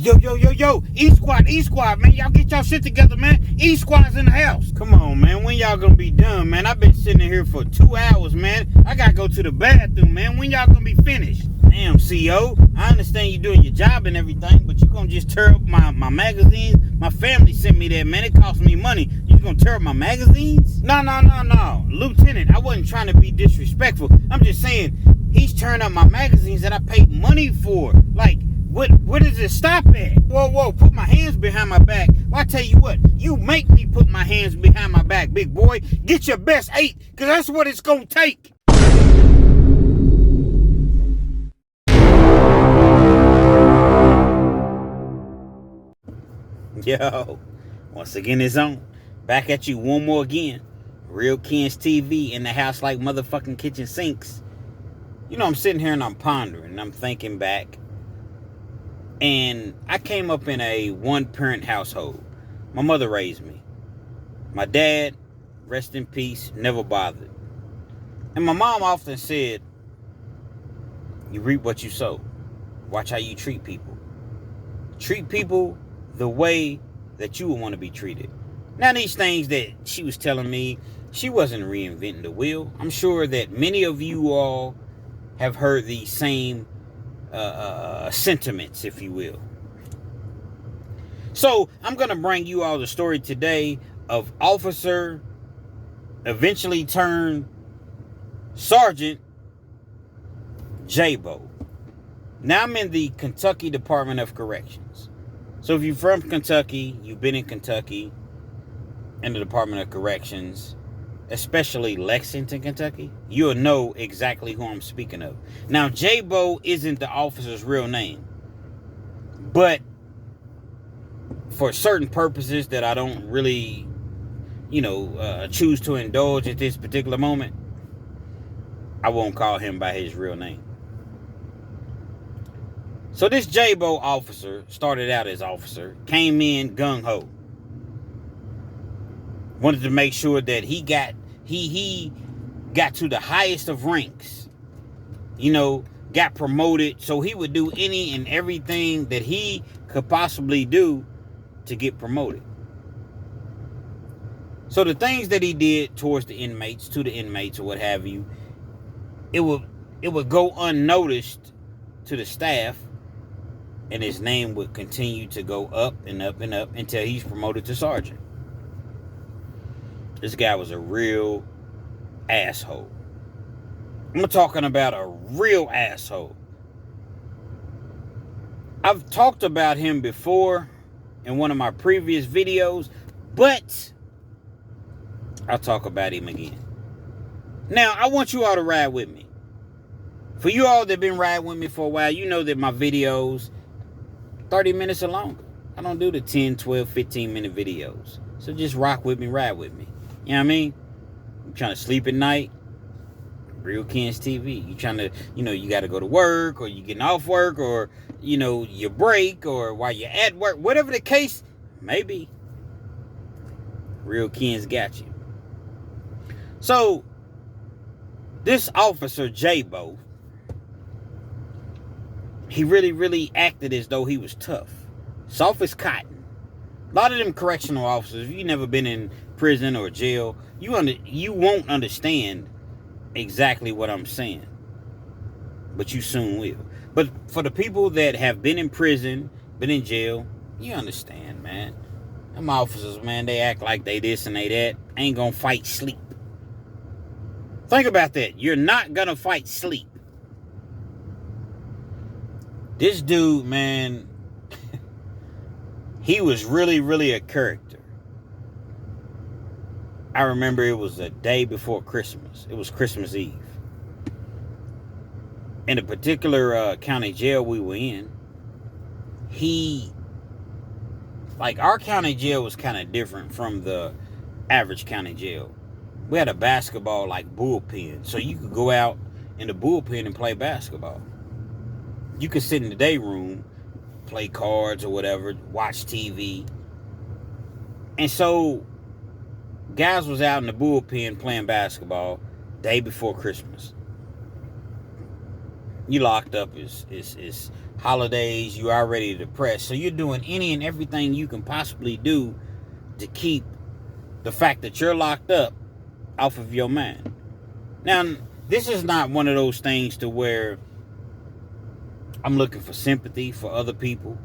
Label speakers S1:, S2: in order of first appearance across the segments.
S1: Yo, E Squad, man. Y'all get y'all shit together, man. E Squad's in the house. Come on, man. When y'all gonna be done, man? I've been sitting here for 2 hours, man. I gotta go to the bathroom, man. When y'all gonna be finished? Damn, CO. I understand you doing your job and everything, but you gonna just tear up my magazines? My family sent me that, man. It cost me money. You gonna tear up my magazines? No. Lieutenant, I wasn't trying to be disrespectful. I'm just saying, he's tearing up my magazines that I paid money for. Like, where does it stop at? Whoa, put my hands behind my back. Well, I tell you what, you make me put my hands behind my back, big boy. Get your best 8, because that's what it's going to take. Yo, once again, it's on. Back at you one more again. Real Kens TV in the house like motherfucking kitchen sinks. You know, I'm sitting here and I'm pondering. I'm thinking back. And I came up in a one-parent household. My mother raised me. My dad, rest in peace, never bothered. And my mom often said, you reap what you sow. Watch how you treat people. Treat people the way that you would want to be treated. Now, these things that she was telling me, she wasn't reinventing the wheel. I'm sure that many of you all have heard these same sentiments, if you will. So I'm going to bring you all the story today of officer, eventually turned Sergeant J-Bo. Now I'm in the Kentucky Department of Corrections. So if you're from Kentucky, you've been in Kentucky in the Department of Corrections, especially Lexington, Kentucky, you'll know exactly who I'm speaking of. Now, J-Bo isn't the officer's real name, but for certain purposes that I don't really, choose to indulge at this particular moment, I won't call him by his real name. So this J-Bo officer started out as officer, came in gung-ho. Wanted to make sure that he got to the highest of ranks. Got promoted, so he would do any and everything that he could possibly do to get promoted. So the things that he did towards the inmates, to the inmates or what have you, it would go unnoticed to the staff, and his name would continue to go up and up and up until he's promoted to sergeant. This guy was a real asshole. I'm talking about a real asshole. I've talked about him before in one of my previous videos, but I'll talk about him again. Now, I want you all to ride with me. For you all that have been riding with me for a while, you know that my videos 30 minutes or longer. I don't do the 10, 12, 15-minute videos. So just rock with me, ride with me. You know what I mean? You trying to sleep at night? Real Kens TV. You trying to, you got to go to work, or you getting off work, or, your break, or while you're at work, whatever the case, maybe. Real Kens got you. So, this officer, J-Bo, he really, really acted as though he was tough. Soft as cotton. A lot of them correctional officers, if you've never been in prison or jail, you won't understand exactly what I'm saying. But you soon will. But for the people that have been in prison, been in jail, you understand, man. Them officers, man, they act like they this and they that. Ain't gonna fight sleep. Think about that. You're not gonna fight sleep. This dude, man, he was really, really a character. I remember it was a day before Christmas. It was Christmas Eve. In the particular county jail we were in, our county jail was kind of different from the average county jail. We had a basketball bullpen, so you could go out in the bullpen and play basketball. You could sit in the day room, play cards or whatever, watch TV. And so guys was out in the bullpen playing basketball day before Christmas. You locked up, is holidays, you already depressed. So you're doing any and everything you can possibly do to keep the fact that you're locked up off of your mind. Now, this is not one of those things to where I'm looking for sympathy for other people.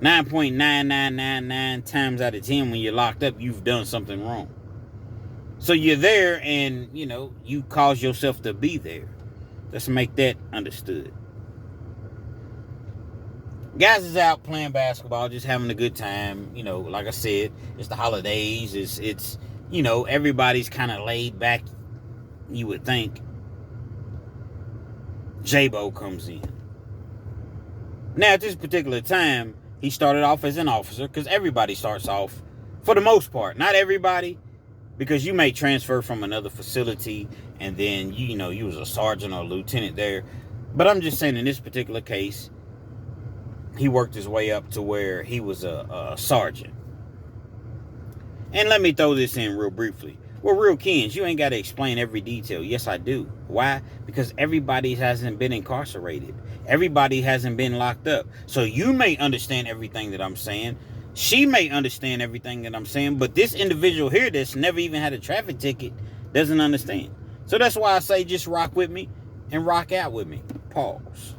S1: 9.9999 times out of 10 when you're locked up, you've done something wrong. So you're there and, you cause yourself to be there. Let's make that understood. Guys is out playing basketball, just having a good time. Like I said, it's the holidays. It's everybody's kind of laid back, you would think. J-Bo comes in. Now, at this particular time, he started off as an officer, because everybody starts off, for the most part. Not everybody, because you may transfer from another facility, and then, you was a sergeant or a lieutenant there. But I'm just saying, in this particular case, he worked his way up to where he was a sergeant. And let me throw this in real briefly. Well, real Kens, you ain't got to explain every detail. Yes, I do. Why? Because everybody hasn't been incarcerated. Everybody hasn't been locked up. So you may understand everything that I'm saying. She may understand everything that I'm saying. But this individual here that's never even had a traffic ticket doesn't understand. So that's why I say just rock with me and rock out with me. Pause.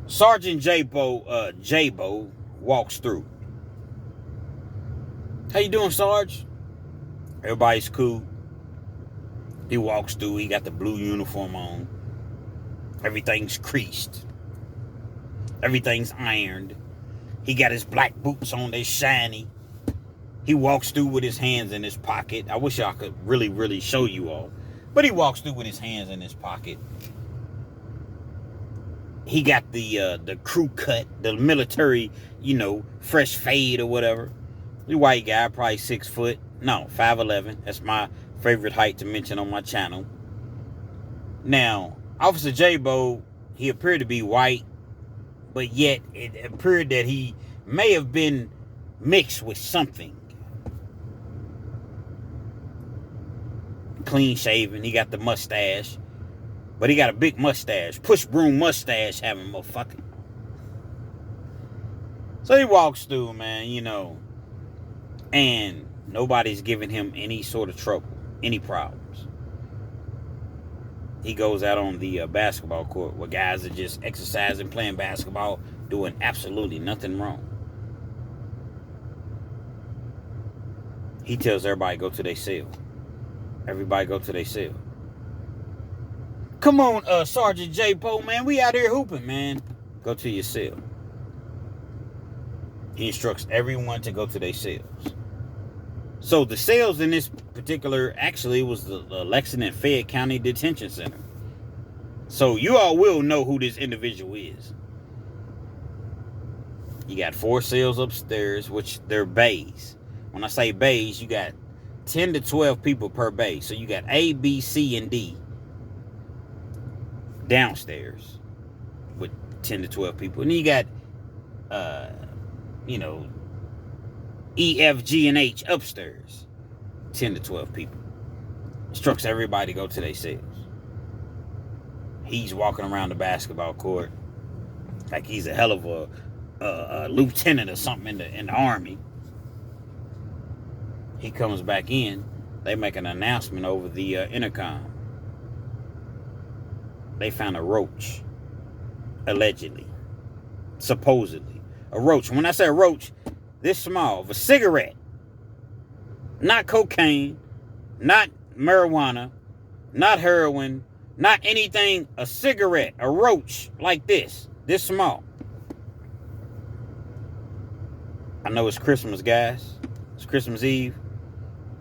S1: Sergeant J-Bo walks through. How you doing, Sarge? Everybody's cool. He walks through. He got the blue uniform on. Everything's creased. Everything's ironed. He got his black boots on. They're shiny. He walks through with his hands in his pocket. I wish I could really, really show you all. But he walks through with his hands in his pocket. He got the crew cut, the military, fresh fade or whatever. The white guy, probably 6 foot. No, 5'11". That's my favorite height to mention on my channel. Now, Officer J-Bo, he appeared to be white, but yet it appeared that he may have been mixed with something. Clean shaven, he got the mustache. But he got a big mustache. Push broom mustache having motherfucker. So he walks through, man, and nobody's giving him any sort of trouble, any problems. He goes out on the basketball court where guys are just exercising, playing basketball, doing absolutely nothing wrong. He tells everybody go to their cell. Everybody go to their cell. Come on, Sergeant J-Bo, man. We out here hooping, man. Go to your cell. He instructs everyone to go to their cells. So the cells in this particular, actually, was the Lexington and Fayette County Detention Center. So you all will know who this individual is. You got 4 cells upstairs, which they're bays. When I say bays, you got 10 to 12 people per bay. So you got A, B, C, and D downstairs with 10 to 12 people. And then you got, E, F, G, and H upstairs. 10 to 12 people. Instructs everybody to go to their cells. He's walking around the basketball court like he's a hell of a lieutenant or something in the army. He comes back in. They make an announcement over the intercom. They found a roach. Allegedly. Supposedly. A roach. When I say a roach, this small, of a cigarette. Not cocaine. Not marijuana. Not heroin. Not anything. A cigarette. A roach like this. This small. I know it's Christmas, guys. It's Christmas Eve.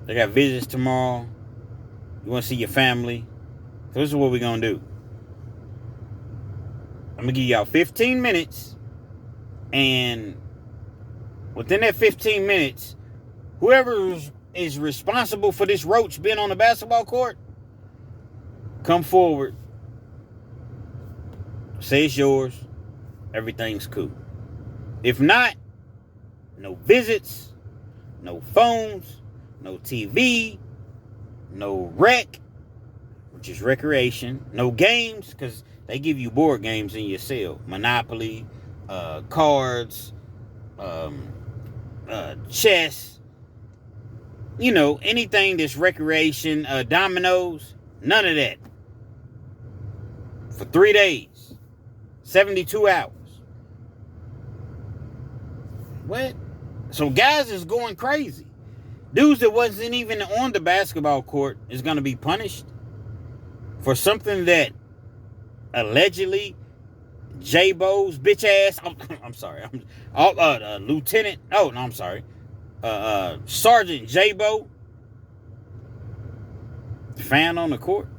S1: They got visits tomorrow. You want to see your family. So this is what we're going to do. I'm going to give y'all 15 minutes. And within that 15 minutes, whoever is responsible for this roach being on the basketball court, come forward. Say it's yours. Everything's cool. If not, no visits, no phones, no TV, no rec, which is recreation, no games, because they give you board games in your cell. Monopoly, cards, chess, anything that's recreation, dominoes, none of that. For 3 days, 72 hours. What? So guys is going crazy. Dudes that wasn't even on the basketball court is going to be punished for something that allegedly J-Bo's bitch ass, I'm sorry, Lieutenant, oh, no, I'm sorry, Sergeant J-Bo found on the court.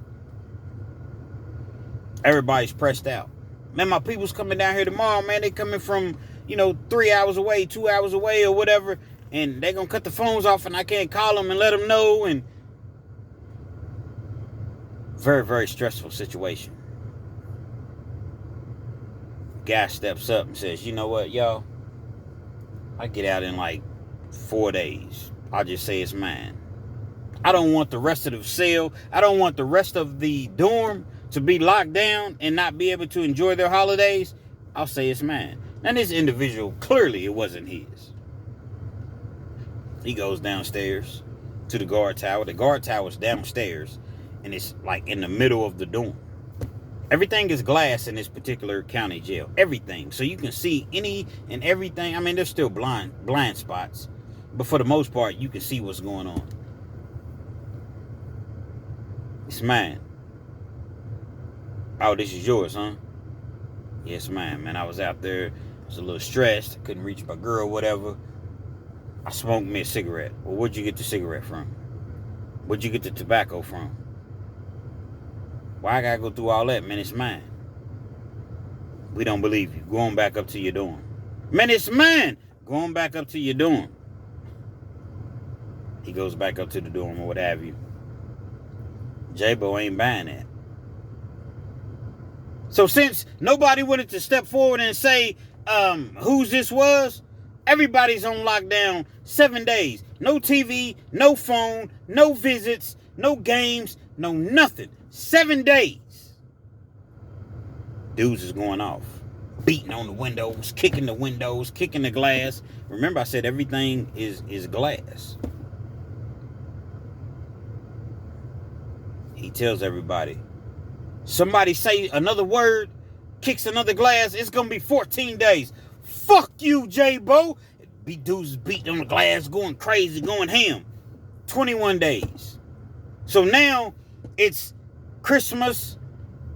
S1: Everybody's pressed out. Man, my people's coming down here tomorrow, man. They coming from, 3 hours away, 2 hours away or whatever, and they gonna cut the phones off and I can't call them and let them know, and very, very stressful situation. Guy steps up and says, you know what, y'all? I get out in like 4 days. I'll just say it's mine. I don't want the rest of the cell. I don't want the rest of the dorm to be locked down and not be able to enjoy their holidays. I'll say it's mine. Now this individual, clearly it wasn't his. He goes downstairs to the guard tower. The guard tower is downstairs and it's like in the middle of the dorm. Everything is glass in this particular county jail. Everything. So you can see any and everything. I mean, there's still blind spots. But for the most part, you can see what's going on. It's mine. Oh, this is yours, huh? Yes, man. I was out there. I was a little stressed. I couldn't reach my girl, whatever. I smoked me a cigarette. Well, where'd you get the cigarette from? Where'd you get the tobacco from? Why I gotta go through all that? Man, it's mine. We don't believe you. Go on back up to your dorm. Man, it's mine. Go on back up to your dorm. He goes back up to the dorm or what have you. J-Bo ain't buying that. So since nobody wanted to step forward and say whose this was, everybody's on lockdown 7 days. No TV, no phone, no visits, no games, no nothing. 7 days. Dudes is going off. Beating on the windows, kicking the glass. Remember I said everything is glass. He tells everybody, somebody say another word, kicks another glass, it's going to be 14 days. Fuck you, J-Bo. Dudes beating on the glass, going crazy, going ham. 21 days. So now it's Christmas,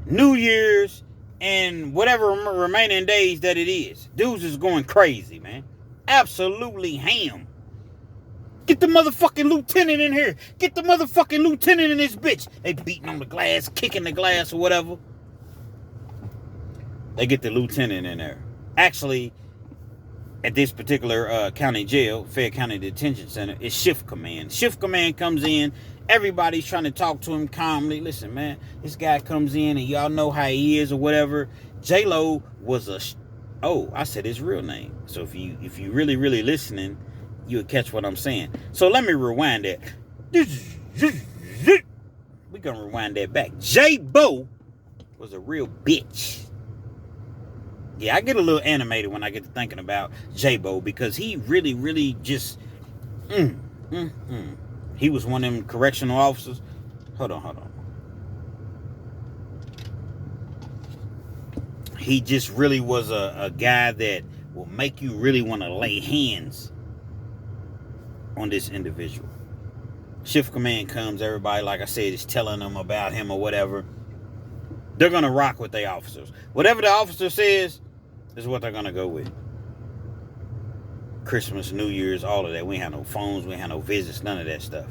S1: New Year's, and whatever remaining days that it is. Dudes is going crazy, man. Absolutely ham. Get the motherfucking lieutenant in here. Get the motherfucking lieutenant in this bitch. They beating on the glass, kicking the glass or whatever. They get the lieutenant in there. Actually, at this particular county jail, Fayette County Detention Center, it's shift command. Shift command comes in. Everybody's trying to talk to him calmly. Listen, man, this guy comes in and y'all know how he is or whatever. J-Lo was I said his real name. So if you really, really listening, you would catch what I'm saying. So let me rewind that. We're going to rewind that back. J-Bo was a real bitch. Yeah, I get a little animated when I get to thinking about J-Bo because he really, really just... He was one of them correctional officers. Hold on. He just really was a guy that will make you really want to lay hands on this individual. Shift command comes, everybody, like I said, is telling them about him or whatever. They're going to rock with their officers. Whatever the officer says is what they're going to go with. Christmas, New Year's, all of that. We ain't have no phones, we ain't have no visits, none of that stuff.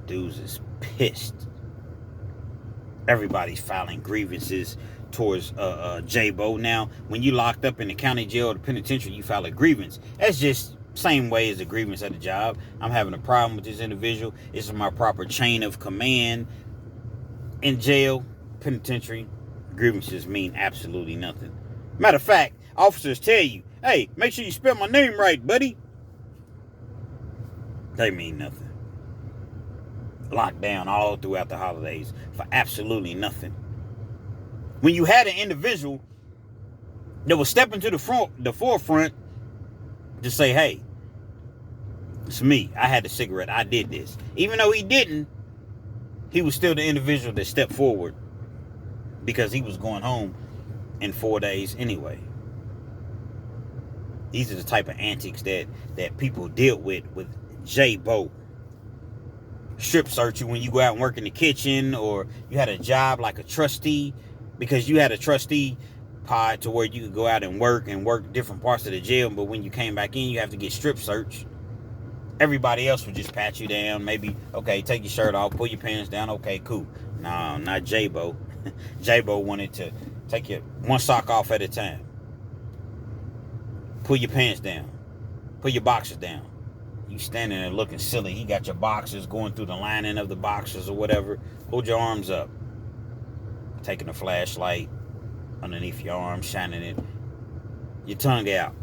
S1: Dudes is pissed. Everybody's filing grievances towards J-Bo. Now, when you locked up in the county jail or the penitentiary, you file a grievance. That's just same way as a grievance at the job. I'm having a problem with this individual. This is my proper chain of command. In jail, penitentiary, grievances mean absolutely nothing. Matter of fact, officers tell you, hey, make sure you spell my name right, buddy. They mean nothing. Locked down all throughout the holidays for absolutely nothing. When you had an individual that was stepping to the forefront to say, hey, it's me. I had the cigarette. I did this. Even though he didn't, he was still the individual that stepped forward because he was going home in 4 days anyway. These are the type of antics that people deal with J-Bo. Strip search you when you go out and work in the kitchen, or you had a job like a trustee, because you had a trustee pod to where you could go out and work different parts of the jail, but when you came back in, you have to get strip searched. Everybody else would just pat you down. Maybe, okay, take your shirt off, pull your pants down. Okay, cool. No, not J-Bo. J-Bo wanted to take your one sock off at a time. Pull your pants down. Pull your boxers down. You standing there looking silly. He got your boxers going through the lining of the boxers or whatever. Hold your arms up. Taking a flashlight underneath your arm, shining it. Your tongue out.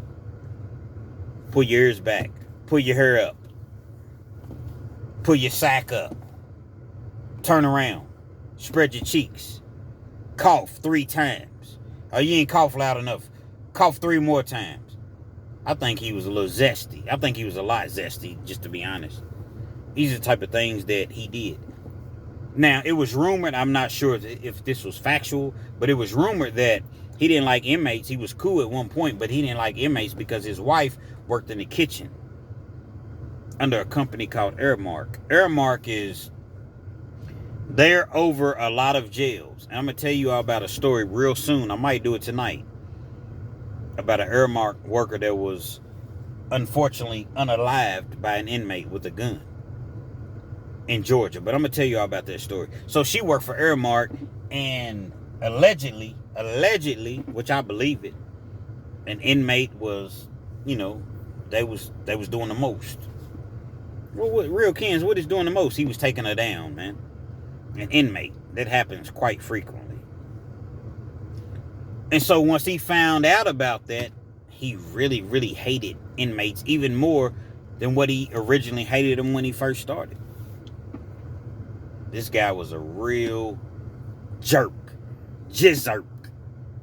S1: Pull your ears back. Pull your hair up. Pull your sack up. Turn around. Spread your cheeks. Cough 3 times. Oh, you ain't cough loud enough. Cough 3 more times. I think he was a little zesty. I think he was a lot zesty, just to be honest. These are the type of things that he did. Now, it was rumored, I'm not sure if this was factual, but it was rumored that he didn't like inmates. He was cool at one point, but he didn't like inmates because his wife worked in the kitchen under a company called Airmark. Airmark is, they're over a lot of jails. And I'm going to tell you all about a story real soon. I might do it tonight. About an Airmark worker that was unfortunately unalived by an inmate with a gun in Georgia. But I'm going to tell you all about that story. So she worked for Airmark, and allegedly, which I believe it, an inmate was, they was doing the most. Well, what, real Kens, what is doing the most? He was taking her down, man. An inmate. That happens quite frequently. And so once he found out about that, he really, really hated inmates even more than what he originally hated them when he first started. This guy was a real jerk. Jizzerk.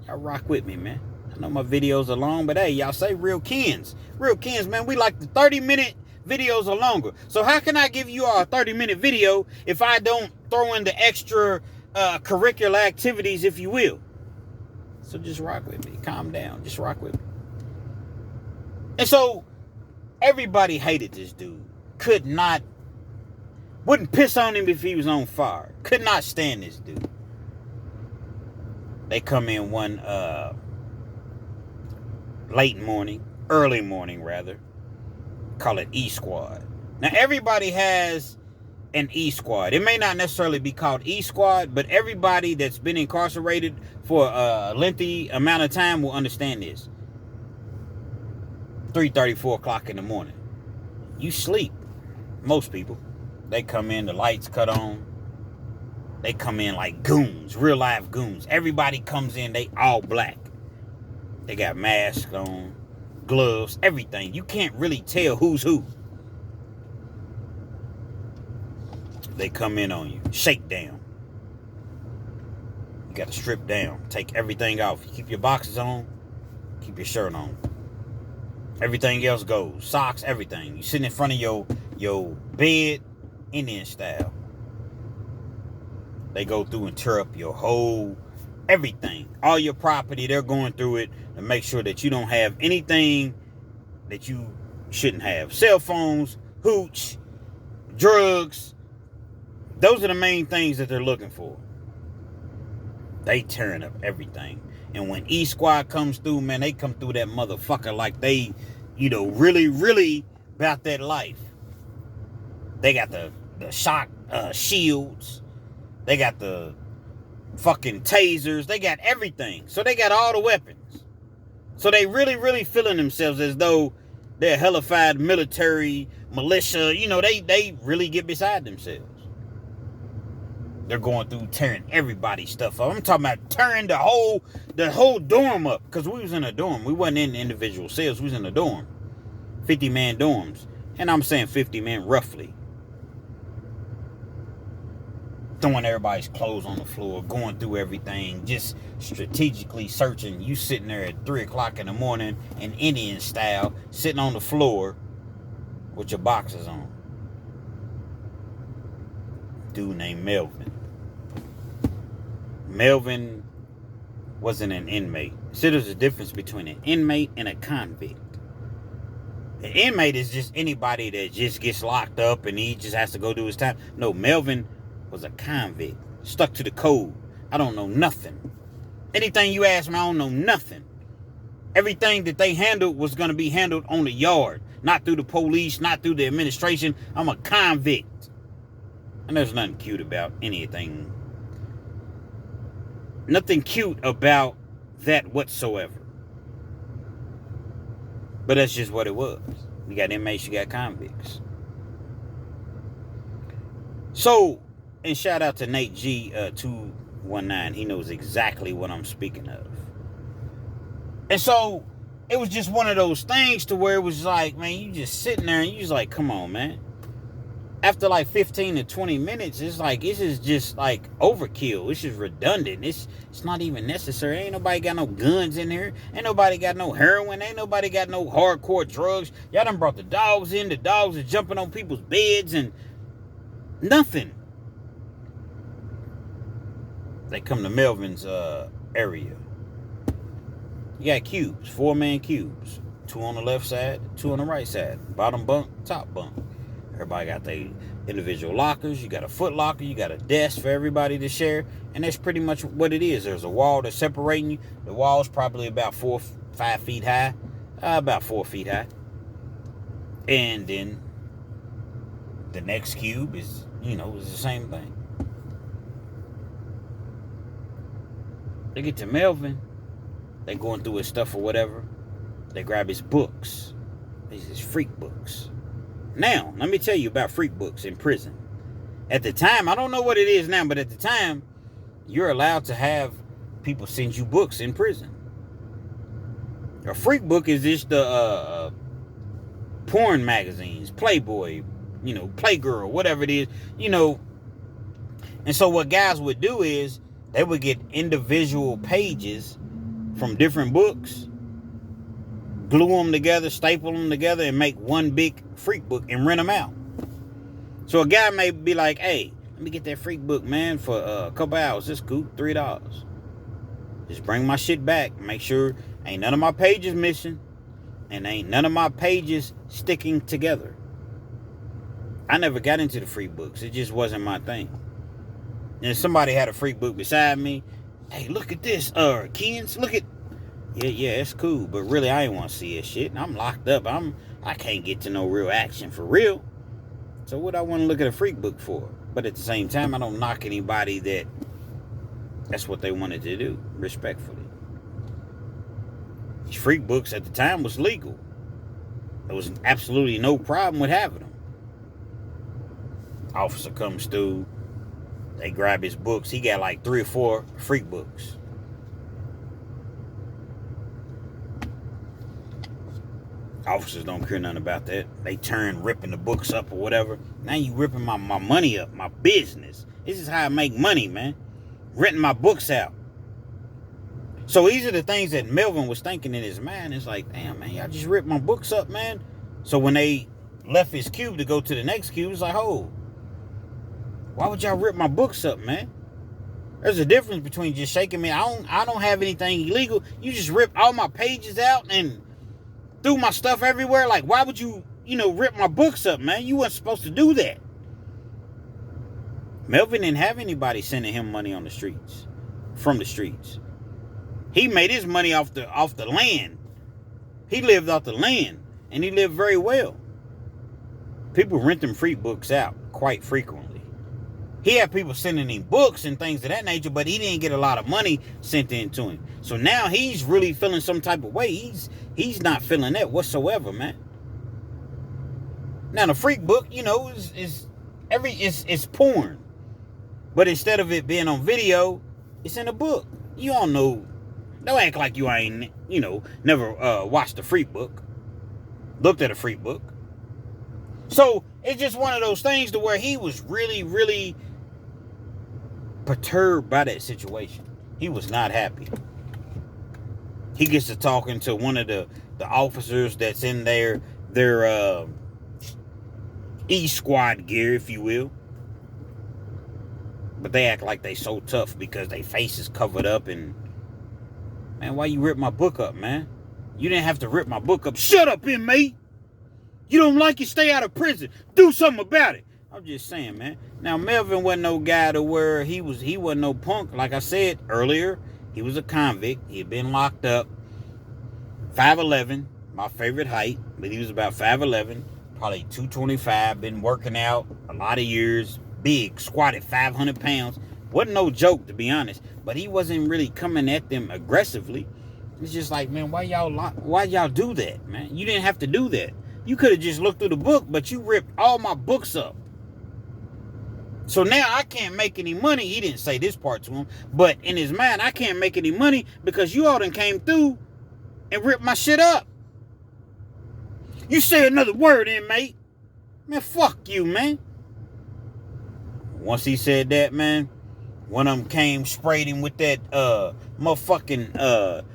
S1: Y'all rock with me, man. I know my videos are long, but hey, y'all say real Kens. Real Kens, man, we like the 30-minute videos or longer. So how can I give you all a 30-minute video if I don't throw in the extra curricular activities, if you will? So just rock with me. Calm down. Just rock with me. And so everybody hated this dude. Wouldn't piss on him if he was on fire. Could not stand this dude. They come in one early morning rather. Call it E-Squad. Now everybody has an E-Squad. It may not necessarily be called E-Squad, but everybody that's been incarcerated for a lengthy amount of time will understand this. 3:30, 4 o'clock in the morning. You sleep. Most people. They come in, the lights cut on. They come in like goons, real live goons. Everybody comes in, they all black. They got masks on, gloves, everything. You can't really tell who's who. They come in on you. Shake down. You got to strip down. Take everything off. You keep your boxes on. Keep your shirt on. Everything else goes. Socks, everything. You sitting in front of your bed, Indian style. They go through and tear up your whole everything. All your property, they're going through it to make sure that you don't have anything that you shouldn't have. Cell phones, hooch, drugs. Those are the main things that they're looking for. They tearing up everything. And when E-Squad comes through, man, they come through that motherfucker like they, really, really about that life. They got the shock shields. They got the fucking tasers. They got everything. So they got all the weapons. So they really, really feeling themselves as though they're hellified military, militia. They really get beside themselves. They're going through tearing everybody's stuff up. I'm talking about tearing the whole dorm up. Because we was in a dorm. We wasn't in individual cells. We was in a dorm. 50-man dorms. And I'm saying 50 men roughly. Throwing everybody's clothes on the floor, going through everything, just strategically searching. You sitting there at 3 o'clock in the morning in Indian style, sitting on the floor with your boxers on. Dude named Melvin. Melvin wasn't an inmate. See, there's a difference between an inmate and a convict. An inmate is just anybody that just gets locked up and he just has to go do his time. No, Melvin was a convict. Stuck to the code. I don't know nothing. Anything you ask me, I don't know nothing. Everything that they handled was going to be handled on the yard. Not through the police, not through the administration. I'm a convict. And there's nothing cute about anything. Nothing cute about that whatsoever. But that's just what it was. You got inmates, you got convicts. So, and shout out to Nate G 219. He knows exactly what I'm speaking of. And so, it was just one of those things to where it was like, man, you just sitting there and you just like, come on, man. After like 15 to 20 minutes, it's like, this is just like overkill. It's just redundant. It's not even necessary. Ain't nobody got no guns in here. Ain't nobody got no heroin. Ain't nobody got no hardcore drugs. Y'all done brought the dogs in. The dogs are jumping on people's beds and nothing. They come to Melvin's area. You got cubes, 4-man cubes. 2 on the left side, 2 on the right side. Bottom bunk, top bunk. Everybody got their individual lockers. You got a foot locker. You got a desk for everybody to share. And that's pretty much what it is. There's a wall that's separating you. The wall's probably about 4-5 feet high. About 4 feet high. And then the next cube is, is the same thing. They get to Melvin. They going through his stuff or whatever. They grab his books. His freak books. Now, let me tell you about freak books in prison. At the time, I don't know what it is now, but at the time, you're allowed to have people send you books in prison. A freak book is just the porn magazines, Playboy, Playgirl, whatever it is, And so what guys would do is they would get individual pages from different books, glue them together, staple them together, and make one big freak book and rent them out. So a guy may be like, hey, let me get that freak book, man, for a couple hours. This cool, $3. Just bring my shit back. Make sure ain't none of my pages missing and ain't none of my pages sticking together. I never got into the freak books. It just wasn't my thing. And somebody had a freak book beside me. Hey, look at this, Kens, look at. Yeah, it's cool, but really I ain't want to see that shit. I'm locked up. I can't get to no real action for real. So what I want to look at a freak book for? But at the same time, I don't knock anybody that's what they wanted to do, respectfully. These freak books at the time was legal. There was absolutely no problem with having them. Officer comes through. They grab his books. He got like 3 or 4 freak books. Officers don't care nothing about that. They turn ripping the books up or whatever. Now you ripping my money up, my business. This is how I make money, man. Renting my books out. So these are the things that Melvin was thinking in his mind. It's like, damn, man, y'all just ripped my books up, man. So when they left his cube to go to the next cube, it's like, oh, why would y'all rip my books up, man? There's a difference between just shaking me. I don't have anything illegal. You just ripped all my pages out and threw my stuff everywhere. Like, why would you, rip my books up, man? You weren't supposed to do that. Melvin didn't have anybody sending him money on the streets, from the streets. He made his money off the land. He lived off the land, and he lived very well. People rent them free books out quite frequently. He had people sending him books and things of that nature, but he didn't get a lot of money sent in to him. So now he's really feeling some type of way. He's not feeling that whatsoever, man. Now the freak book, is porn. But instead of it being on video, it's in a book. You all know. Don't act like you ain't, never watched a freak book. Looked at a freak book. So it's just one of those things to where he was really, really perturbed by that situation. He was not happy. He gets to talking to one of the officers that's in their E-squad gear, if you will. But they act like they so tough because their face is covered up. And man, why you rip my book up, man? You didn't have to rip my book up. Shut up, inmate. You don't like it, stay out of prison. Do something about it. I'm just saying, man. Now, Melvin wasn't no guy to where he wasn't no punk. Like I said earlier, he was a convict. He had been locked up. 5'11", my favorite height. But he was about 5'11", probably 225. Been working out a lot of years. Big, squatted 500 pounds. Wasn't no joke, to be honest. But he wasn't really coming at them aggressively. It's just like, man, why y'all do that, man? You didn't have to do that. You could have just looked through the book, but you ripped all my books up. So now I can't make any money. He didn't say this part to him, but in his mind, I can't make any money because you all done came through and ripped my shit up. You say another word, inmate. Man, fuck you, man. Once he said that, man, one of them came, sprayed him with that motherfucking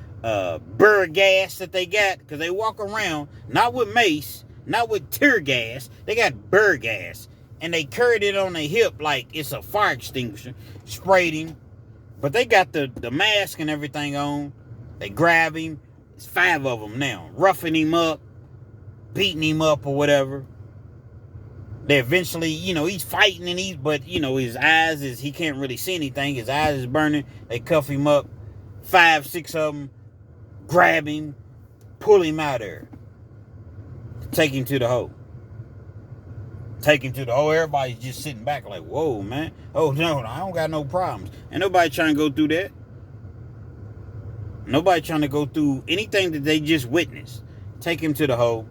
S1: burr gas that they got, because they walk around not with mace, not with tear gas. They got burr gas, and they carried it on their hip like it's a fire extinguisher. Sprayed him, but they got the mask and everything on. They grab him. It's 5 of them now, roughing him up, beating him up or whatever. They eventually, he's fighting but his eyes he can't really see anything. His eyes is burning. They cuff him up. 5, 6 of them grab him, pull him out there, take him to the hole. Everybody's just sitting back like, whoa, man. Oh, no, I don't got no problems. Ain't nobody trying to go through that. Nobody trying to go through anything that they just witnessed. Take him to the hole.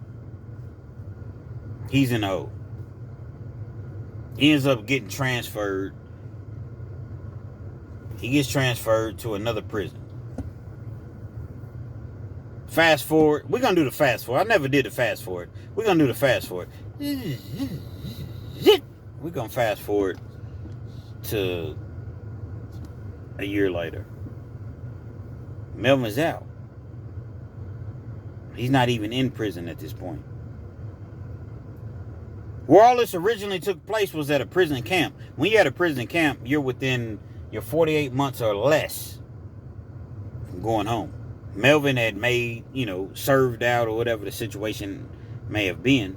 S1: He's in the hole. He ends up getting transferred. He gets transferred to another prison. Fast forward. We're going to do the fast forward. I never did the fast forward. We're going to do the fast forward. We're going to fast forward to a year later. Melvin's out. He's not even in prison at this point. Where all this originally took place was at a prison camp. When you're at a prison camp, you're within your 48 months or less from going home. Melvin had made, served out or whatever the situation may have been.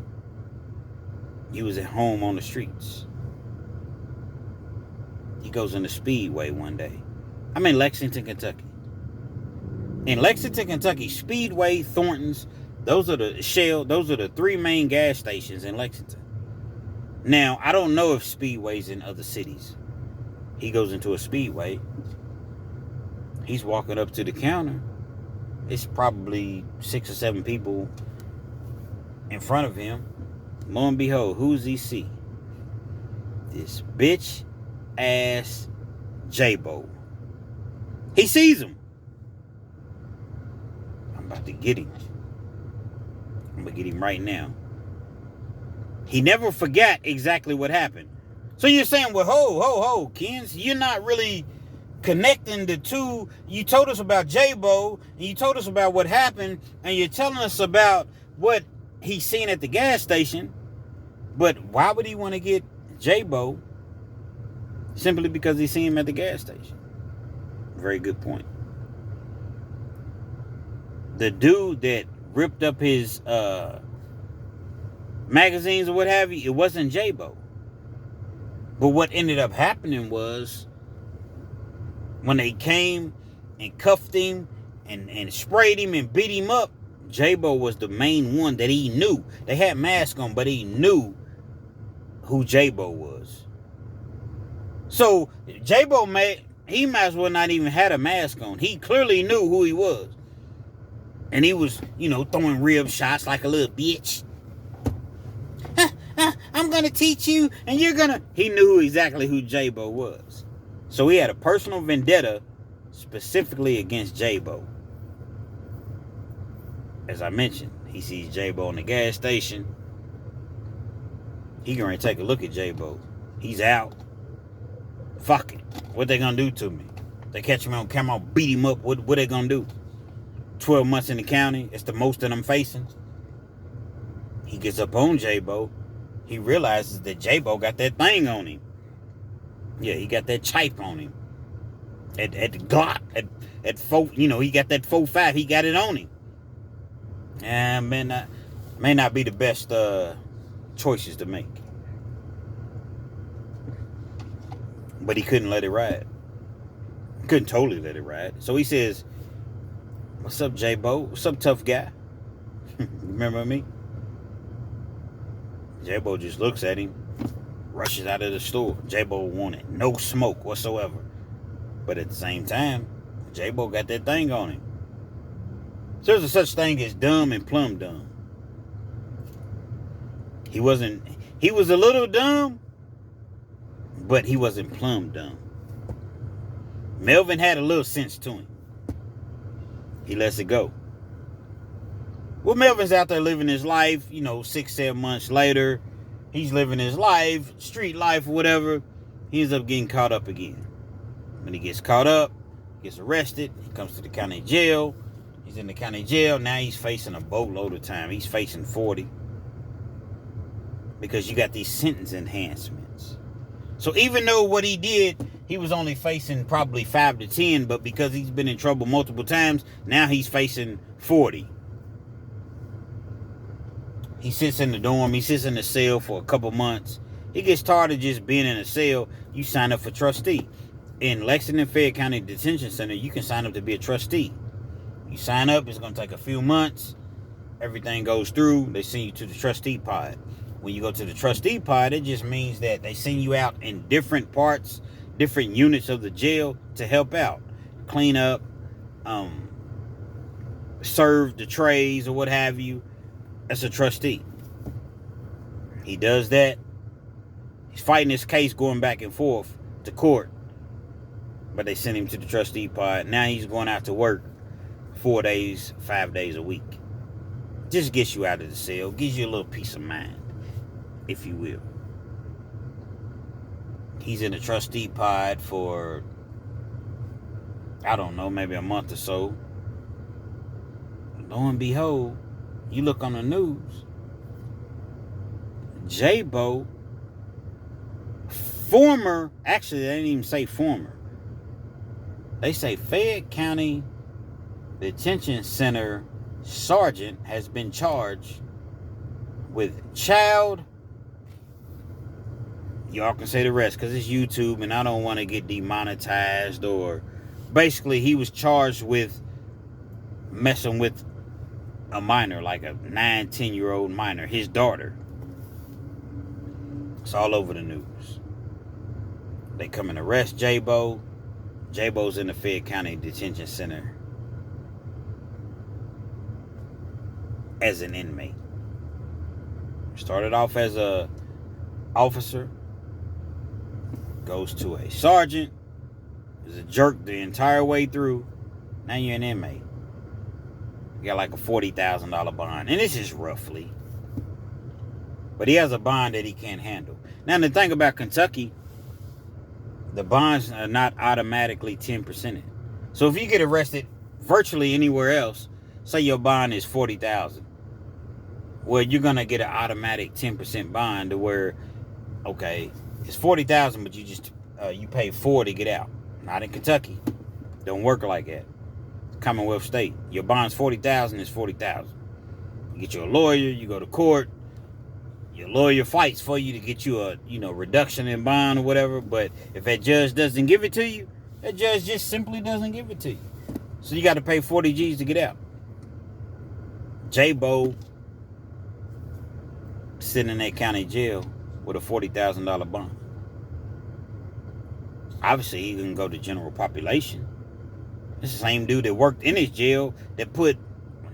S1: He was at home on the streets. He goes in the Speedway one day. I'm in Lexington, Kentucky. In Lexington, Kentucky, Speedway, Thornton's, those are the 3 main gas stations in Lexington. Now, I don't know if Speedway's in other cities. He goes into a Speedway. He's walking up to the counter. It's probably 6 or 7 people in front of him. Lo and behold, who's he see? This bitch ass J-Bo. He sees him. I'm about to get him. I'm going to get him right now. He never forgot exactly what happened. So you're saying, well, ho, Kens, you're not really connecting the two. You told us about J-Bo, and you told us about what happened, and you're telling us about what he's seen at the gas station. But why would he want to get J-Bo? Simply because he's seen him at the gas station. Very good point. The dude that ripped up his magazines or what have you, it wasn't J-Bo. But what ended up happening was when they came and cuffed him and sprayed him and beat him up, J-Bo was the main one that he knew. They had masks on, but he knew who J-Bo was. So J-Bo might as well not even had a mask on. He clearly knew who he was. And he was, throwing rib shots like a little bitch. I'm going to teach you, and you're going to... He knew exactly who J-Bo was. So he had a personal vendetta specifically against J-Bo. As I mentioned, he sees J-Bo in the gas station. He gonna take a look at J-Bo. He's out. Fuck it. What they gonna do to me? They catch him on camera, beat him up. What they gonna do? 12 months in the county. It's the most that I'm facing. He gets up on J-Bo. He realizes that J-Bo got that thing on him. Yeah, he got that chipe on him. At the Glock. At 4, he got that 4.5. He got it on him. And may not be the best choices to make. But he couldn't let it ride. Couldn't totally let it ride. So he says, "What's up, J-Bo? What's up, tough guy?" Remember me? J-Bo just looks at him, rushes out of the store. J-Bo wanted no smoke whatsoever. But at the same time, J-Bo got that thing on him. So there's a such thing as dumb and plumb dumb. He was a little dumb, but he wasn't plumb dumb. Melvin had a little sense to him. He lets it go. Well, Melvin's out there living his life, 6, 7 months later. He's living his life, street life, whatever. He ends up getting caught up again. When he gets caught up, gets arrested, he comes to the county jail. He's in the county jail. Now he's facing a boatload of time. He's facing 40. Because you got these sentence enhancements. So even though what he did, he was only facing probably 5 to 10, but because he's been in trouble multiple times, now he's facing 40. He sits in the dorm. He sits in the cell for a couple months. He gets tired of just being in a cell. You sign up for trustee. In Lexington Fayette County Detention Center, you can sign up to be a trustee. You sign up. It's going to take a few months. Everything goes through. They send you to the trustee pod. When you go to the trustee pod, it just means that they send you out in different parts, different units of the jail to help out. Clean up, serve the trays or what have you. That's a trustee. He does that. He's fighting this case going back and forth to court. But they send him to the trustee pod. Now he's going out to work 4 days, 5 days a week. Just gets you out of the cell. Gives you a little peace of mind, if you will. He's in the trustee pod for, I don't know, maybe a month or so. Lo and behold, you look on the news, J-Bo, actually they didn't even say former. They say Fayette County Detention Center Sergeant has been charged with child. Y'all can say the rest because it's YouTube and I don't want to get demonetized. Or basically he was charged with messing with a minor, like a 9-10-year-old minor, his daughter. It's all over the news. They come and arrest J-Bo. J-Bo's in the Fayette County Detention Center as an inmate. Started off as a officer, goes to a sergeant, is a jerk the entire way through. Now you're an inmate. You got like a $40,000 bond, and this is roughly. But he has a bond that he can't handle. Now the thing about Kentucky, the bonds are not automatically 10%. So if you get arrested virtually anywhere else, say your bond is $40,000, well, you're gonna get an automatic 10% bond to where, okay, it's $40,000, but you pay $4 to get out. Not in Kentucky. Don't work like that. Commonwealth state. Your bond's $40,000 is $40,000. You get you a lawyer. You go to court. Your lawyer fights for you to get you a reduction in bond or whatever. But if that judge doesn't give it to you, that judge just simply doesn't give it to you. So you got to pay 40 G's to get out. J-Bo sitting in that county jail with a $40,000 bond. Obviously, he didn't go to general population. It's the same dude that worked in his jail that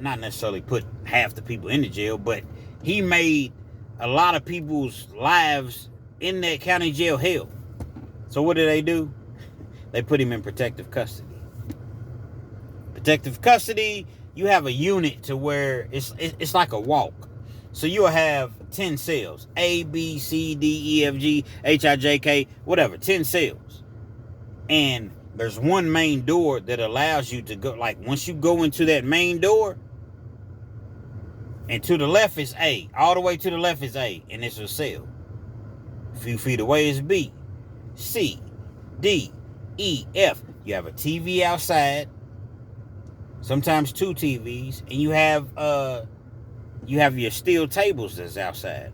S1: not necessarily put half the people in the jail, but he made a lot of people's lives in that county jail hell. So what do? They put him in protective custody. Protective custody, you have a unit to where it's like a walk. So you'll have 10 cells. A, B, C, D, E, F, G, H, I, J, K, whatever. 10 cells. And there's one main door that allows you to go. Like, once you go into that main door, and to the left is A. All the way to the left is A. And it's a cell. A few feet away is B, C, D, E, F. You have a TV outside. Sometimes 2 TVs. And you have your steel tables that's outside.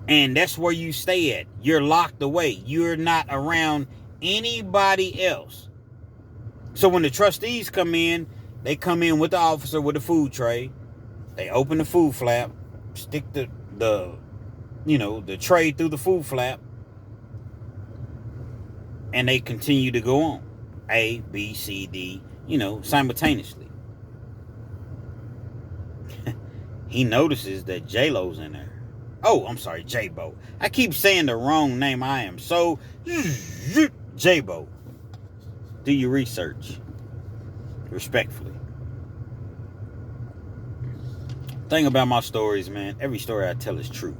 S1: And that's where you stay at. You're locked away. You're not around anybody else. So when the trustees come in, they come in with the officer with the food tray. They open the food flap, stick the tray through the food flap, and they continue to go on. A, B, C, D, simultaneously. He notices that J-Lo's in there. Oh, I'm sorry, J-Bo. I keep saying the wrong name. I am so... J-Bo. Do your research. Respectfully. Thing about my stories, man, every story I tell is true.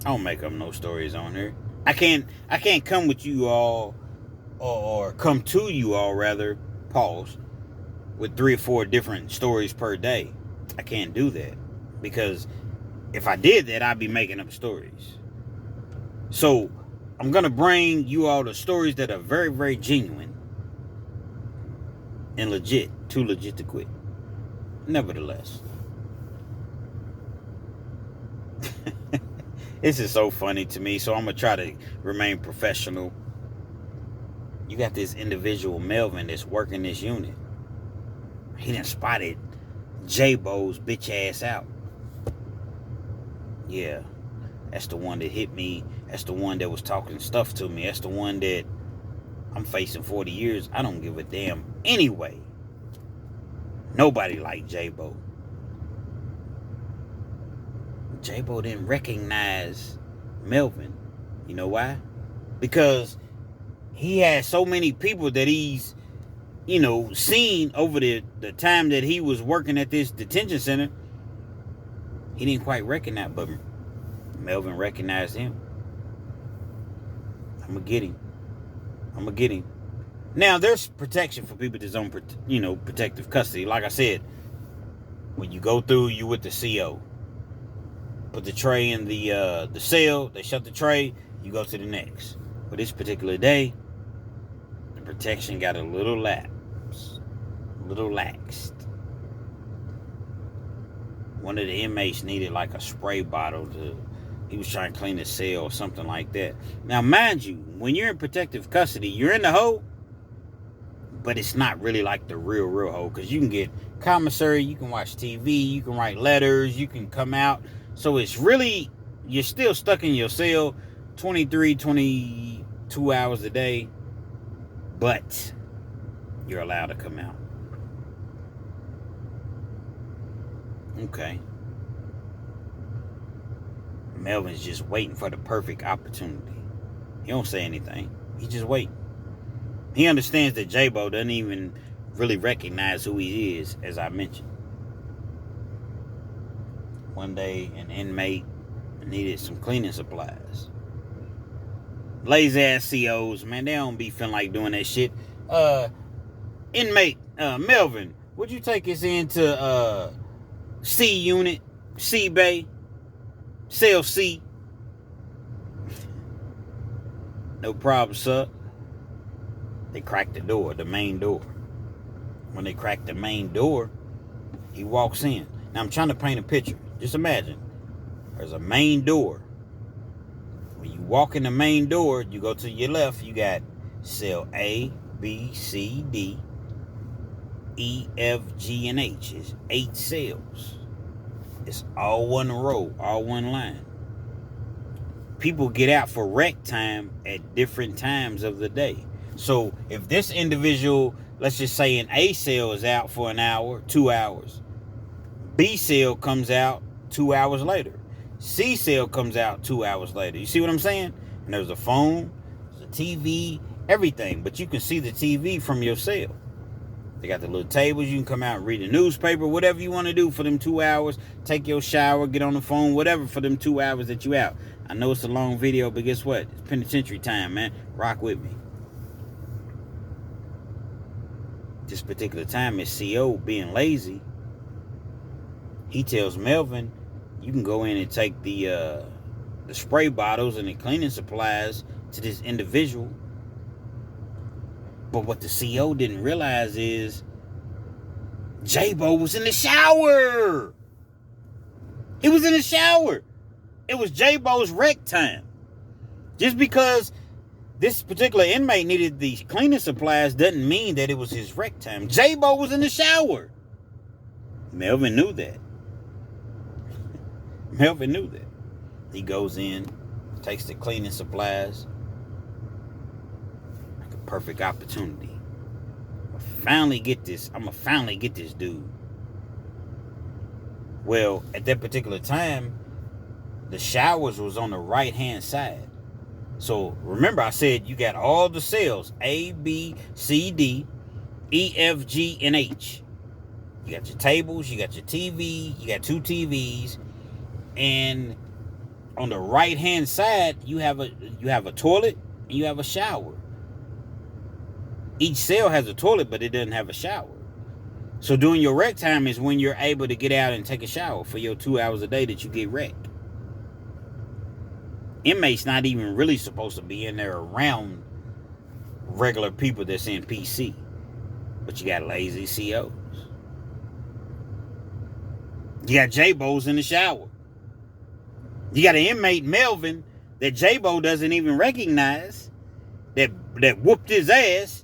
S1: I don't make up no stories on here. I can't come with you all, or come to you all, rather, pause, with 3 or 4 different stories per day. I can't do that. Because if I did that, I'd be making up stories. So, I'm going to bring you all the stories that are very, very genuine and legit. Too legit to quit. Nevertheless. This is so funny to me, so I'm going to try to remain professional. You got this individual, Melvin, that's working this unit. He done spotted J-Bo's bitch ass out. Yeah, that's the one that hit me. That's the one that was talking stuff to me. That's the one that I'm facing 40 years. I don't give a damn anyway. Nobody liked J-Bo. J-Bo didn't recognize Melvin. You know why? Because he had so many people that he's, seen over the time that he was working at this detention center. He didn't quite recognize, but Melvin recognized him. I'm going to get him. Now, there's protection for people that's on, protective custody. Like I said, when you go through, you with the CO. Put the tray in the cell. They shut the tray. You go to the next. But this particular day, the protection got a little laxed. One of the inmates needed like a spray bottle he was trying to clean the cell or something like that. Now, mind you, when you're in protective custody, you're in the hole, but it's not really like the real hole, because you can get commissary, you can watch TV, you can write letters, you can come out. So it's really, you're still stuck in your cell 23, 22 hours a day, but you're allowed to come out. Okay. Melvin's just waiting for the perfect opportunity. He don't say anything. He just waiting. He understands that J-Bo doesn't even really recognize who he is, as I mentioned. One day, an inmate needed some cleaning supplies. Lazy ass COs, man, they don't be feeling like doing that shit. Inmate, Melvin, would you take us into C unit, C bay, cell C? No problem, sir. They cracked the door, the main door. When they cracked the main door, he walks in. Now, I'm trying to paint a picture. Just imagine, there's a main door. When you walk in the main door, you go to your left, you got cell A, B, C, D, E, F, G, and H. It's 8 cells. It's all one row, all one line. People get out for rec time at different times of the day. So if this individual, let's just say an A cell is out for an hour, 2 hours. B cell comes out 2 hours later. C cell comes out 2 hours later. You see what I'm saying? And there's a phone, there's a TV, everything. But you can see the TV from your cell. They got the little tables. You can come out and read the newspaper, whatever you want to do for them 2 hours. Take your shower, get on the phone, whatever for them 2 hours that you out. I know it's a long video, but guess what? It's penitentiary time, man. Rock with me. This particular time is CO being lazy. He tells Melvin, you can go in and take the spray bottles and the cleaning supplies to this individual. But what the CO didn't realize is J-Bo was in the shower. He was in the shower. It was J-Bo's rec time. Just because this particular inmate needed these cleaning supplies doesn't mean that it was his rec time. J-Bo was in the shower. Melvin knew that. Melvin knew that. He goes in, takes the cleaning supplies. Like a perfect opportunity. I'm gonna finally get this dude. Well, at that particular time, the showers was on the right-hand side. So remember I said you got all the cells, A, B, C, D, E, F, G, and H. You got your tables, you got your TV, you got 2 TVs, and on the right-hand side, you have a toilet and you have a shower. Each cell has a toilet, but it doesn't have a shower. So during your rec time is when you're able to get out and take a shower for your 2 hours a day that you get rec. Inmates not even really supposed to be in there around regular people that's in PC. But you got lazy COs. You got J-Bo's in the shower. You got an inmate, Melvin, that J-Bo doesn't even recognize, that whooped his ass,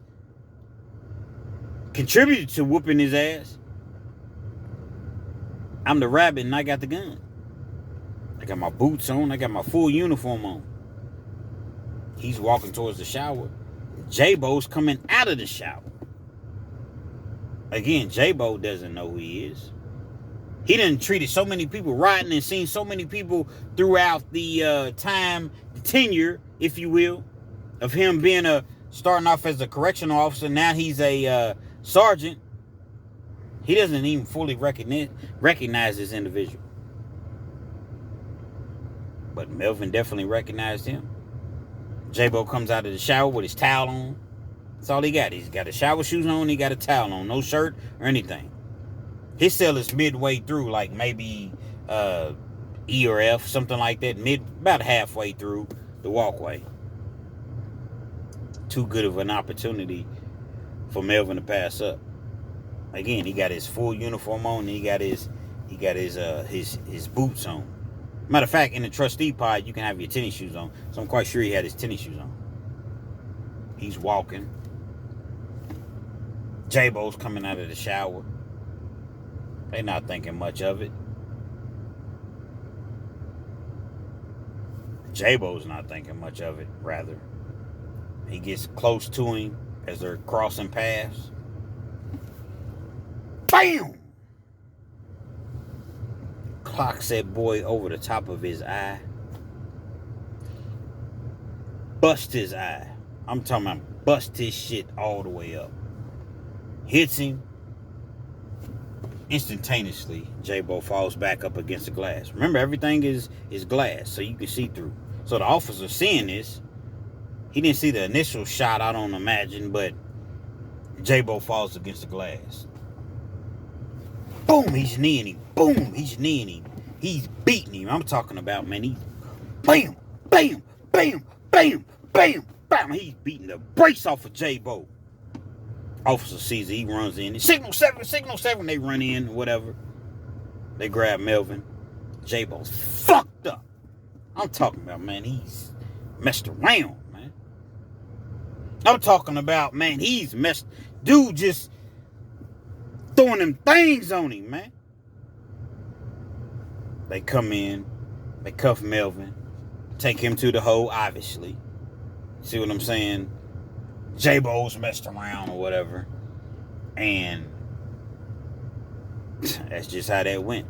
S1: contributed to whooping his ass. I'm the rabbit and I got the gun. I got my boots on. I got my full uniform on. He's walking towards the shower. J-Bo's coming out of the shower. Again, J-Bo doesn't know who he is. He done treated so many people rotten and seen so many people throughout the tenure, if you will, of him being starting off as a correctional officer. Now he's a sergeant. He doesn't even fully recognize this individual. But Melvin definitely recognized him. J-Bo comes out of the shower with his towel on. That's all he got. He's got his shower shoes on. He got a towel on. No shirt or anything. His cell is midway through, like maybe E or F, something like that. About halfway through the walkway. Too good of an opportunity for Melvin to pass up. Again, he got his full uniform on. And he got his boots on. Matter of fact, in the trustee pod, you can have your tennis shoes on. So I'm quite sure he had his tennis shoes on. He's walking. J-Bo's coming out of the shower. They're not thinking much of it. J-Bo's not thinking much of it, rather. He gets close to him as they're crossing paths. BAM! Clocks that boy over the top of his eye. Bust his eye. I'm talking about bust his shit all the way up. Hits him. Instantaneously, J-Bo falls back up against the glass. Remember, everything is glass, so you can see through. So the officer seeing this, he didn't see the initial shot, I don't imagine, but J-Bo falls against the glass. Boom, he's kneeing him. Boom, he's kneeing him. He's beating him. I'm talking about, man, he's bam, bam, bam, bam, bam, bam. He's beating the brakes off of J-Bo. Officer sees it, he runs in. Signal 7, they run in, whatever. They grab Melvin. J-Bo's fucked up. I'm talking about, man, he's messed around, man. I'm talking about, man, he's messed. Dude just throwing them things on him, man. They come in, they cuff Melvin, take him to the hole, obviously. See what I'm saying? J-Bo's messed around or whatever. And that's just how that went.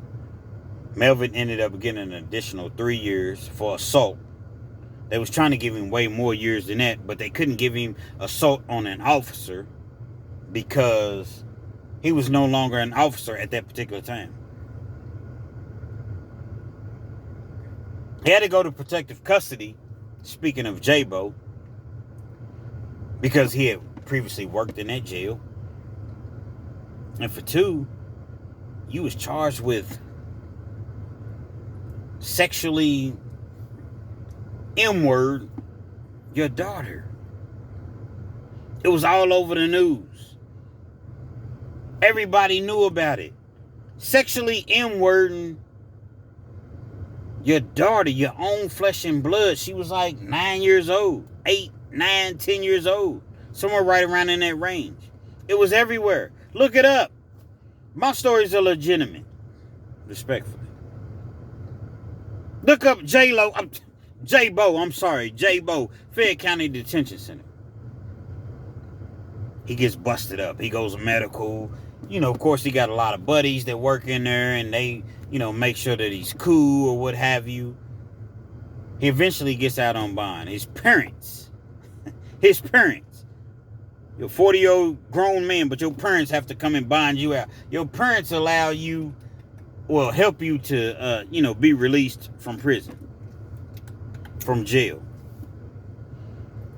S1: Melvin ended up getting an additional 3 years for assault. They was trying to give him way more years than that, but they couldn't give him assault on an officer because he was no longer an officer at that particular time. He had to go to protective custody, speaking of J-Bo, because he had previously worked in that jail. And for 2, you was charged with sexually M-word your daughter. It was all over the news. Everybody knew about it. Sexually M-wording your daughter, your own flesh and blood. She was like 9 years old, 8, 9, 10 years old. Somewhere right around in that range. It was everywhere. Look it up. My stories are legitimate. Respectfully. Look up J-Bo, Fayette County Detention Center. He gets busted up. He goes medical. You know, of course, he got a lot of buddies that work in there, and they, you know, make sure that he's cool or what have you. He eventually gets out on bond. His parents, you're a 40-year-old grown man, but your parents have to come and bond you out. Your parents allow you, well, help you to, be released from prison, from jail.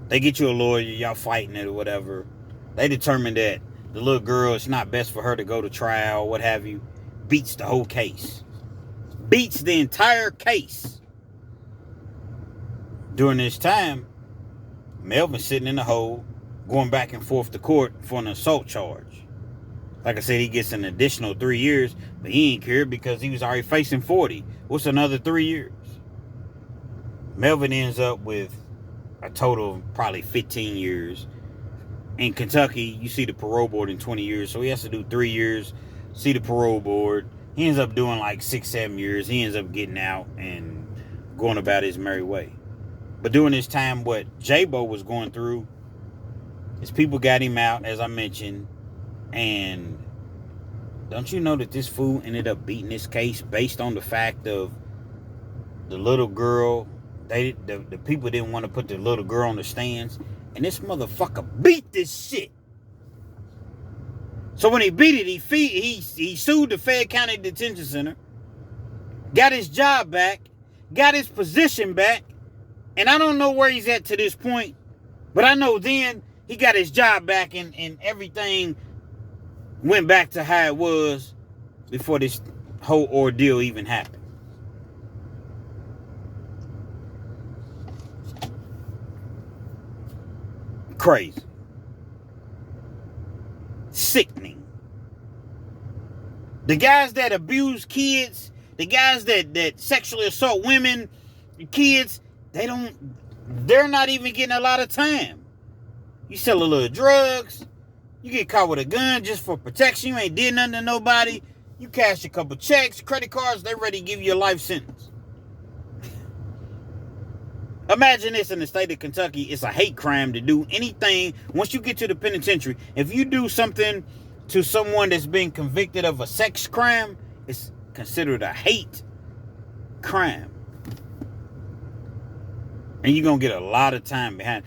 S1: They get you a lawyer, y'all fighting it or whatever. They determine that the little girl, it's not best for her to go to trial, what have you. Beats the whole case. Beats the entire case. During this time, Melvin's sitting in the hole, going back and forth to court for an assault charge. Like I said, he gets an additional 3 years, but he ain't cared because he was already facing 40. What's another 3 years? Melvin ends up with a total of probably 15 years. In Kentucky, you see the parole board in 20 years, so he has to do 3 years, see the parole board. He ends up doing like 6, 7 years. He ends up getting out and going about his merry way. But during this time, what J-Bo was going through, his people got him out, as I mentioned. And don't you know that this fool ended up beating this case based on the fact of the little girl? The people didn't want to put the little girl on the stands. And this motherfucker beat this shit. So when he beat it, he sued the Fayette County Detention Center, got his job back, got his position back, and I don't know where he's at to this point, but I know then he got his job back and everything went back to how it was before this whole ordeal even happened. Crazy. Sickening. The guys that abuse kids, the guys that sexually assault women, kids, they're not even getting a lot of time. You sell a little drugs, you get caught with a gun just for protection, you ain't did nothing to nobody, you cash a couple checks, credit cards, they ready to give you a life sentence. Imagine this in the state of Kentucky. It's a hate crime to do anything. Once you get to the penitentiary, if you do something to someone that's been convicted of a sex crime, it's considered a hate crime. And you're going to get a lot of time behind.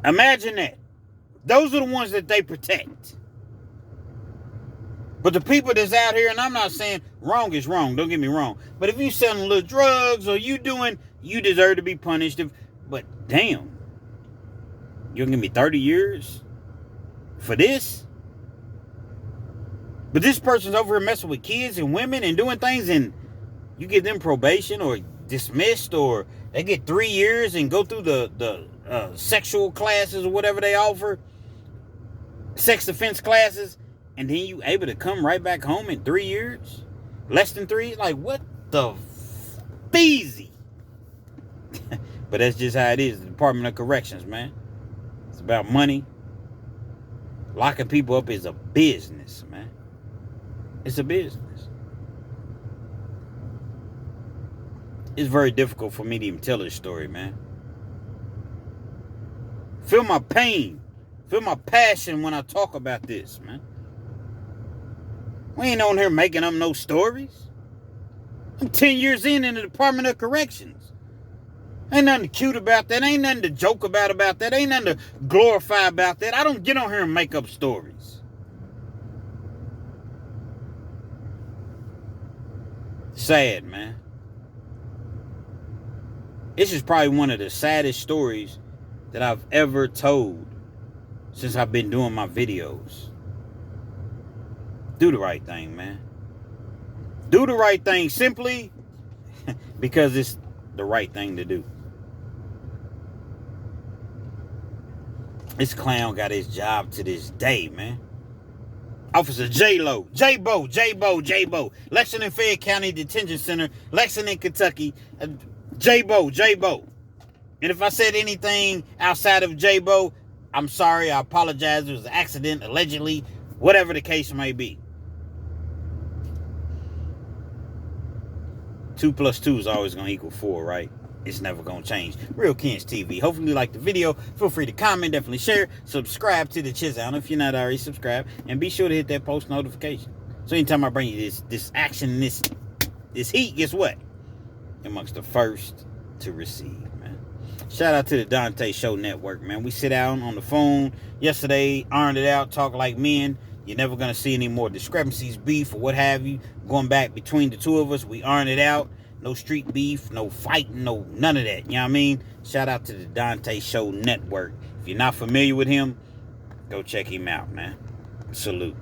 S1: Imagine that. Those are the ones that they protect. But the people that's out here, and I'm not saying wrong is wrong, don't get me wrong. But if you selling little drugs or you deserve to be punished. But damn, you're going to give me 30 years for this? But this person's over here messing with kids and women and doing things, and you give them probation or dismissed, or they get 3 years and go through the sexual classes or whatever they offer, sex offense classes, and then you able to come right back home in 3 years? Less than 3? Like, what the feezy? But that's just how it is. The Department of Corrections, man. It's about money. Locking people up is a business, man. It's a business. It's very difficult for me to even tell this story, man. Feel my pain. Feel my passion when I talk about this, man. We ain't on here making up no stories. I'm 10 years in the Department of Corrections. Ain't nothing cute about that. Ain't nothing to joke about that. Ain't nothing to glorify about that. I don't get on here and make up stories. Sad, man. This is probably one of the saddest stories that I've ever told since I've been doing my videos. Do the right thing, man. Do the right thing simply because it's the right thing to do. This clown got his job to this day, man. Officer J-Lo, J-Bo, Lexington Fayette County Detention Center, Lexington, Kentucky. J-Bo. And if I said anything outside of J-Bo, I'm sorry, I apologize. It was an accident, allegedly, whatever the case may be. 2 plus 2 is always going to equal 4, right? It's never going to change. Real Kens TV. Hopefully you like the video. Feel free to comment, definitely share, subscribe to the channel if you're not already subscribed, and be sure to hit that post notification. So anytime I bring you this action, this heat, guess what? Amongst the first to receive, man. Shout out to the Dante Show Network, man. We sit down on the phone yesterday, ironed it out, talk like men. You're never going to see any more discrepancies, beef, or what have you. Going back between the two of us, we iron it out. No street beef, no fighting, no none of that. You know what I mean? Shout out to the Dante Show Network. If you're not familiar with him, go check him out, man. Salute.